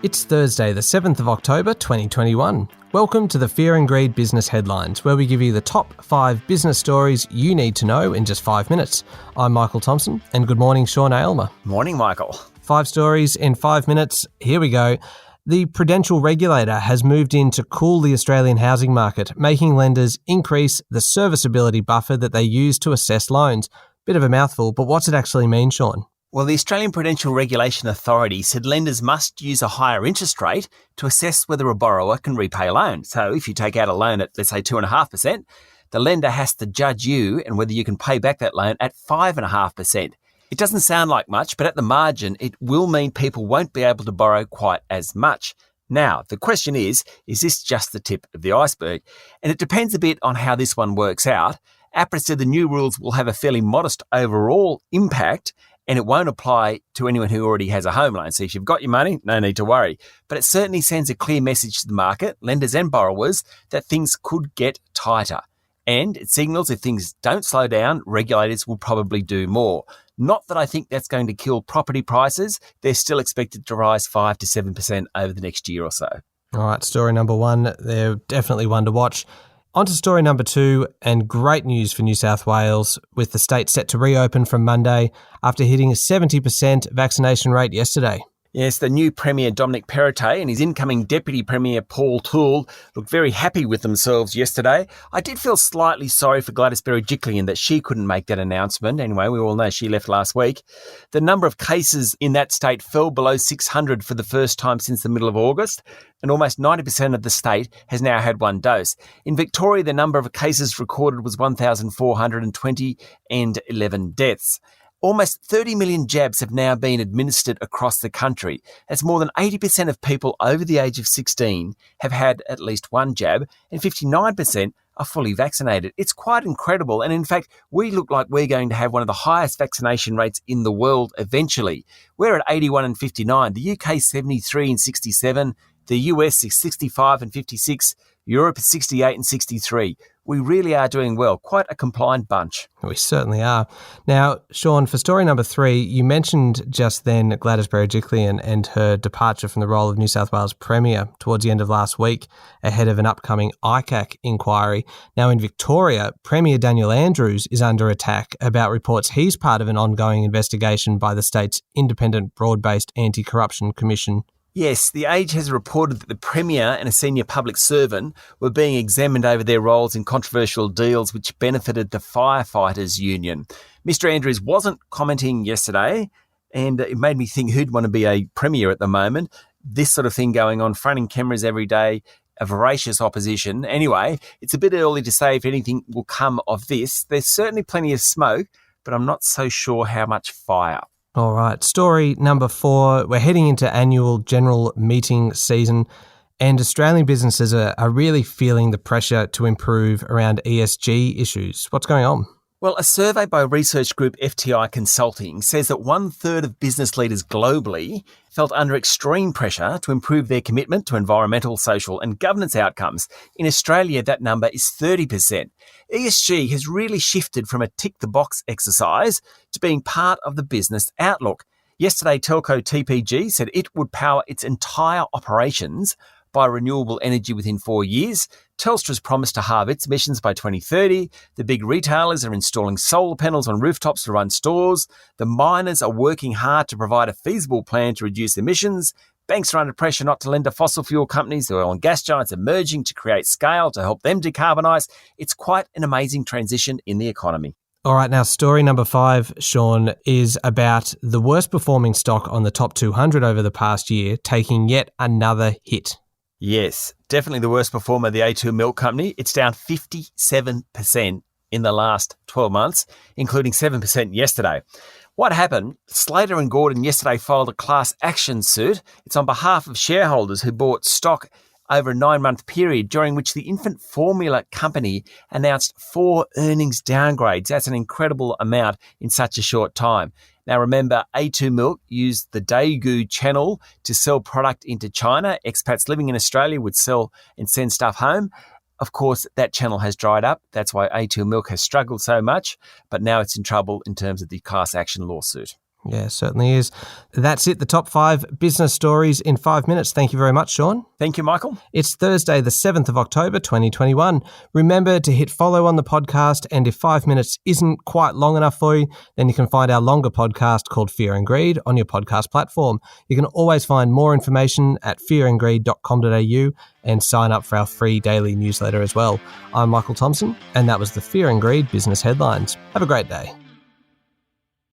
It's Thursday, the 7th of October, 2021. Welcome to the Fear and Greed Business Headlines, where we give you the top 5 business stories you need to know in just 5 minutes. I'm Michael Thompson, and good morning, Sean Aylmer. Morning, Michael. 5 stories in 5 minutes. Here we go. The Prudential Regulator has moved in to cool the Australian housing market, making lenders increase the serviceability buffer that they use to assess loans. Bit of a mouthful, but what's it actually mean, Sean? Well, the Australian Prudential Regulation Authority said lenders must use a higher interest rate to assess whether a borrower can repay a loan. So if you take out a loan at, let's say, 2.5%, the lender has to judge you and whether you can pay back that loan at 5.5%. It doesn't sound like much, but at the margin, it will mean people won't be able to borrow quite as much. Now, the question is this just the tip of the iceberg? And it depends a bit on how this one works out. APRA said the new rules will have a fairly modest overall impact, and it won't apply to anyone who already has a home loan. So if you've got your money, no need to worry. But it certainly sends a clear message to the market, lenders and borrowers, that things could get tighter. And it signals if things don't slow down, regulators will probably do more. Not that I think that's going to kill property prices. They're still expected to rise 5 to 7% over the next year or so. All right, story number 1, they're definitely one to watch. On to story number 2, and great news for New South Wales, with the state set to reopen from Monday after hitting a 70% vaccination rate yesterday. Yes, the new Premier Dominic Perrottet and his incoming Deputy Premier Paul Toole looked very happy with themselves yesterday. I did feel slightly sorry for Gladys Berejiklian that she couldn't make that announcement. Anyway, we all know she left last week. The number of cases in that state fell below 600 for the first time since the middle of August, and almost 90% of the state has now had one dose. In Victoria, the number of cases recorded was 1,420 and 11 deaths. Almost 30 million jabs have now been administered across the country. That's more than 80% of people over the age of 16 have had at least one jab, and 59% are fully vaccinated. It's quite incredible, and in fact, we look like we're going to have one of the highest vaccination rates in the world eventually. We're at 81 and 59, the UK 73 and 67, the US is 65 and 56, Europe is 68 and 63. We really are doing well. Quite a compliant bunch. We certainly are. Now, Sean, for story number 3, you mentioned just then Gladys Berejiklian and her departure from the role of New South Wales Premier towards the end of last week ahead of an upcoming ICAC inquiry. Now, in Victoria, Premier Daniel Andrews is under attack about reports he's part of an ongoing investigation by the state's independent broad-based anti-corruption commission. Yes, The Age has reported that the Premier and a senior public servant were being examined over their roles in controversial deals which benefited the Firefighters Union. Mr Andrews wasn't commenting yesterday, and it made me think who'd want to be a Premier at the moment. This sort of thing going on, fronting cameras every day, a voracious opposition. Anyway, it's a bit early to say if anything will come of this. There's certainly plenty of smoke, but I'm not so sure how much fire. All right, story number 4. We're heading into annual general meeting season, and Australian businesses are really feeling the pressure to improve around ESG issues. What's going on? Well, a survey by research group FTI Consulting says that 1/3 of business leaders globally felt under extreme pressure to improve their commitment to environmental, social and governance outcomes. In Australia, that number is 30%. ESG has really shifted from a tick-the-box exercise to being part of the business outlook. Yesterday, telco TPG said it would power its entire operations by renewable energy within 4 years. Telstra's promised to halve its emissions by 2030. The big retailers are installing solar panels on rooftops to run stores. The miners are working hard to provide a feasible plan to reduce emissions. Banks are under pressure not to lend to fossil fuel companies. The oil and gas giants are merging to create scale to help them decarbonise. It's quite an amazing transition in the economy. All right, now story number 5, Sean, is about the worst performing stock on the top 200 over the past year taking yet another hit. Yes, definitely the worst performer, the A2 Milk Company. It's down 57% in the last 12 months, including 7% yesterday. What happened? Slater and Gordon yesterday filed a class action suit. It's on behalf of shareholders who bought stock over a 9-month period during which the infant formula company announced 4 earnings downgrades. That's an incredible amount in such a short time. Now remember, A2 Milk used the Daigou channel to sell product into China. Expats living in Australia would sell and send stuff home. Of course, that channel has dried up. That's why A2 Milk has struggled so much, but now it's in trouble in terms of the class action lawsuit. Yeah, certainly is. That's it, the top 5 business stories in 5 minutes. Thank you very much, Sean. Thank you, Michael. It's Thursday, the 7th of October, 2021. Remember to hit follow on the podcast, and if 5 minutes isn't quite long enough for you, then you can find our longer podcast called Fear and Greed on your podcast platform. You can always find more information at fearandgreed.com.au and sign up for our free daily newsletter as well. I'm Michael Thompson, and that was the Fear and Greed Business Headlines. Have a great day.